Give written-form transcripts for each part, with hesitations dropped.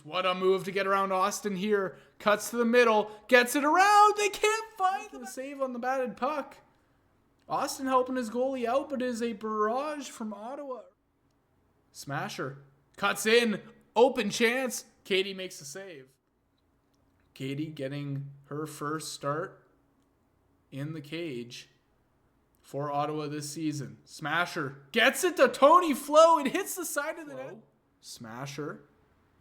What a move to get around Austin here. Cuts to the middle. Gets it around. They can't find the save on the batted puck. Austin helping his goalie out, but it is a barrage from Ottawa. Smasher. Cuts in. Open chance. Katie makes the save. Katie getting her first start in the cage for Ottawa this season. Smasher. Gets it to Tony Flo. It hits the side of the net. Smasher.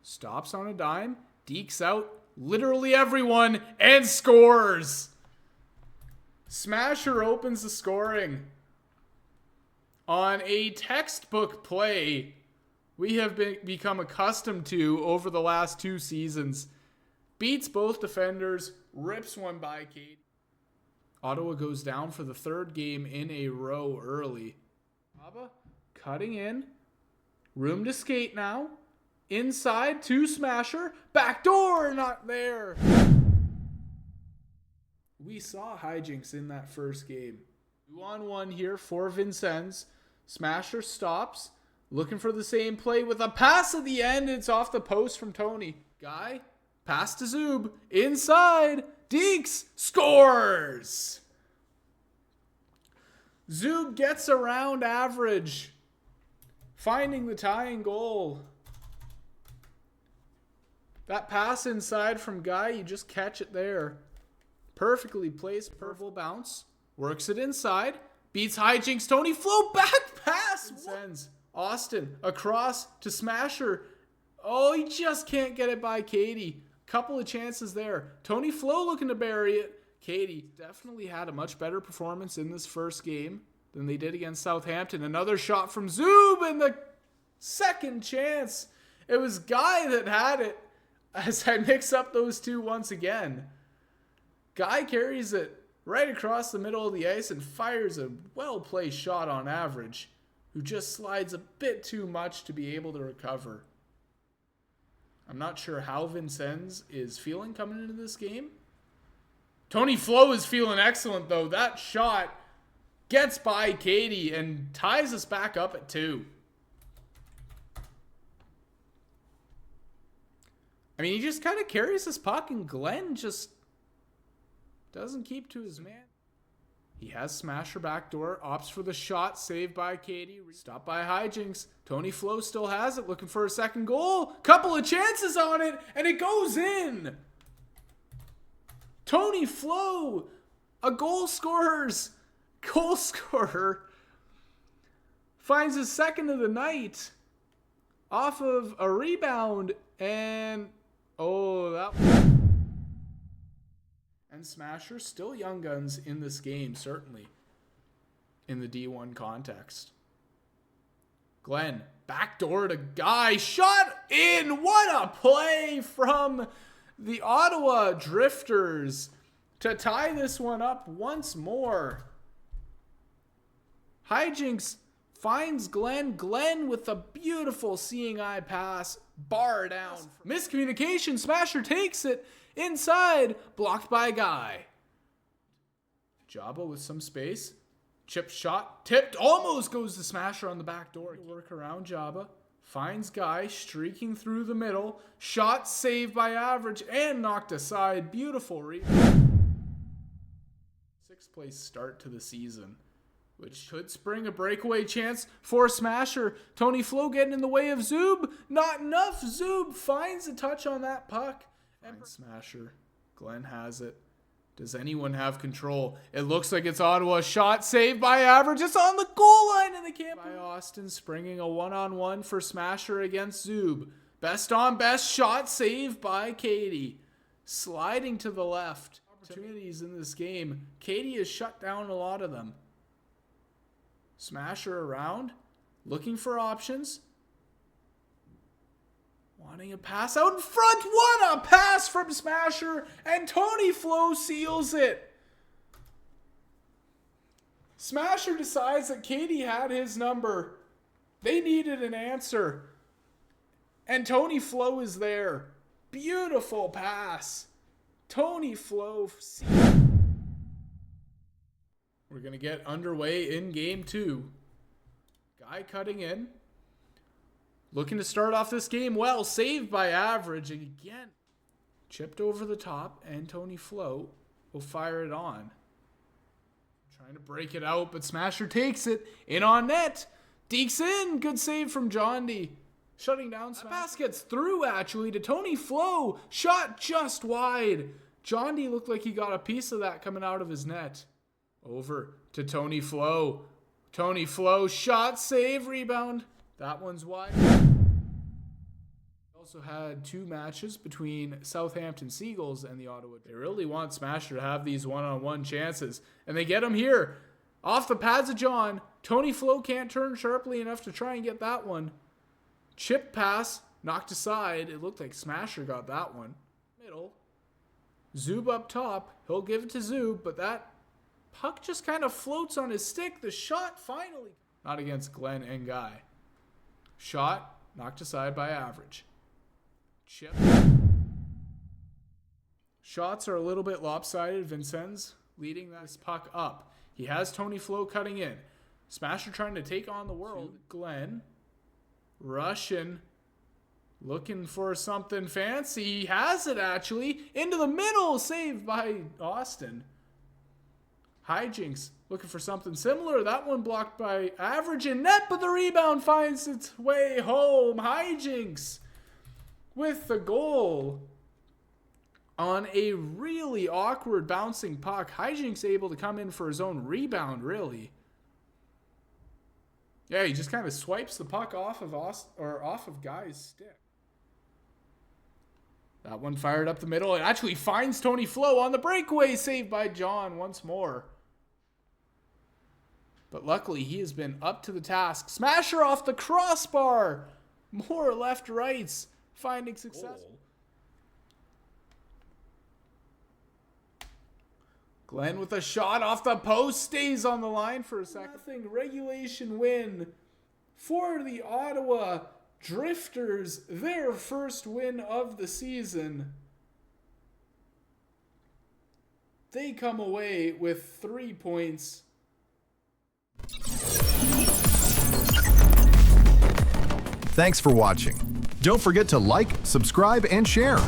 Stops on a dime, dekes out literally everyone, and scores. Smasher opens the scoring on a textbook play we have become accustomed to over the last 2 seasons. Beats both defenders, rips one by Kate. Ottawa goes down for the 3rd game in a row early. Baba cutting in. Room to skate now. Inside to Smasher. Backdoor, not there. We saw hijinks in that first game. 2-on-1 here for Vincennes. Smasher stops. Looking for the same play with a pass at the end. It's off the post from Tony. Guy. Pass to Zub. Inside. Deeks. Scores. Zub gets around average. Finding the tying goal. That pass inside from Guy, you just catch it there. Perfectly placed, purple bounce. Works it inside. Beats hijinks. Tony Flo, back pass. Sends Austin across to Smasher. Oh, he just can't get it by Katie. Couple of chances there. Tony Flo looking to bury it. Katie definitely had a much better performance in this first game than they did against Southampton. Another shot from Zub, and the second chance. It was Guy that had it. As I mix up those two once again. Guy carries it right across the middle of the ice and fires a well-placed shot on average, who just slides a bit too much to be able to recover. I'm not sure how Vincennes is feeling coming into this game. Tony Flo is feeling excellent, though. That shot gets by Katie and ties us back up at 2. I mean, he just kind of carries this puck, and Glenn just doesn't keep to his man. He has Smasher backdoor, opts for the shot, saved by Katie. Stopped by hijinks. Tony Flo still has it, looking for a second goal. Couple of chances on it, and it goes in. Tony Flo, a goal scorer, finds his second of the night off of a rebound, and and Smasher, still young guns in this game, certainly, in the D1 context. Glenn, backdoor to Guy, shot in! What a play from the Ottawa Drifters to tie this one up once more. Hijinks finds Glenn. Glenn with a beautiful seeing eye pass. Bar down. Miscommunication. Smasher takes it inside. Blocked by Guy. Jabba with some space. Chip shot. Tipped. Almost goes to Smasher on the back door. Work around Jabba. Finds Guy streaking through the middle. Shot saved by average and knocked aside. Beautiful rebound. 6th place start to the season, which could spring a breakaway chance for Smasher. Tony Flo getting in the way of Zub. Not enough. Zub finds a touch on that puck. And Smasher. Glenn has it. Does anyone have control? It looks like it's Ottawa. Shot saved by average. It's on the goal line, and they can't. By Austin springing a one-on-one for Smasher against Zub. Best on best. Shot saved by Katie. Sliding to the left. Opportunities in this game. Katie has shut down a lot of them. Smasher around, looking for options, wanting a pass out in front. What a pass from Smasher, and Tony Flo seals it. Smasher decides that Katie had his number. They needed an answer, and Tony Flo is there. Beautiful pass. Tony Flo. We're going to get underway in game 2. Guy cutting in. looking to start off this game well. Saved by Average again. Chipped over the top, and Tony Flo will fire it on. Trying to break it out, but Smasher takes it. In on net. Dekes in. Good save from John D. Shutting down Smasher. Pass gets through, actually, to Tony Flo. Shot just wide. John D looked like he got a piece of that coming out of his net. Over to Tony Flo. Tony Flo. Shot, save, rebound. That one's wide. Also had 2 matches between Southampton Seagulls and the Ottawa. They really want Smasher to have these one-on-one chances, and they get them here. Off the pads of John. Tony Flo can't turn sharply enough to try and get that one. Chip pass, knocked aside. It looked like Smasher got that one. Middle. Zub up top. He'll give it to Zub, but that puck just kind of floats on his stick. The shot finally. Not against Glenn and Guy. Shot, knocked aside by Average. Chip. Shots are a little bit lopsided. Vincennes leading this puck up. He has Tony Flo cutting in. Smasher trying to take on the world. Glenn. Russian. Looking for something fancy. He has it, actually. Into the middle. Saved by Austin. Hijinks. Looking for something similar. That one blocked by Average in net, but the rebound finds its way home. Hijinks with the goal on a really awkward bouncing puck. Hijinks able to come in for his own rebound, really. Yeah, he just kind of swipes the puck off of Guy's stick. That one fired up the middle. It actually finds Tony Flo on the breakaway, saved by John once more. But luckily, he has been up to the task. Smasher off the crossbar. More left-rights. Finding success. Glenn with a shot off the post. Stays on the line for a second. Nothing. Regulation win for the Ottawa Drifters. Their first win of the season. They come away with 3 points. Thanks for watching. Don't forget to like, subscribe, and share.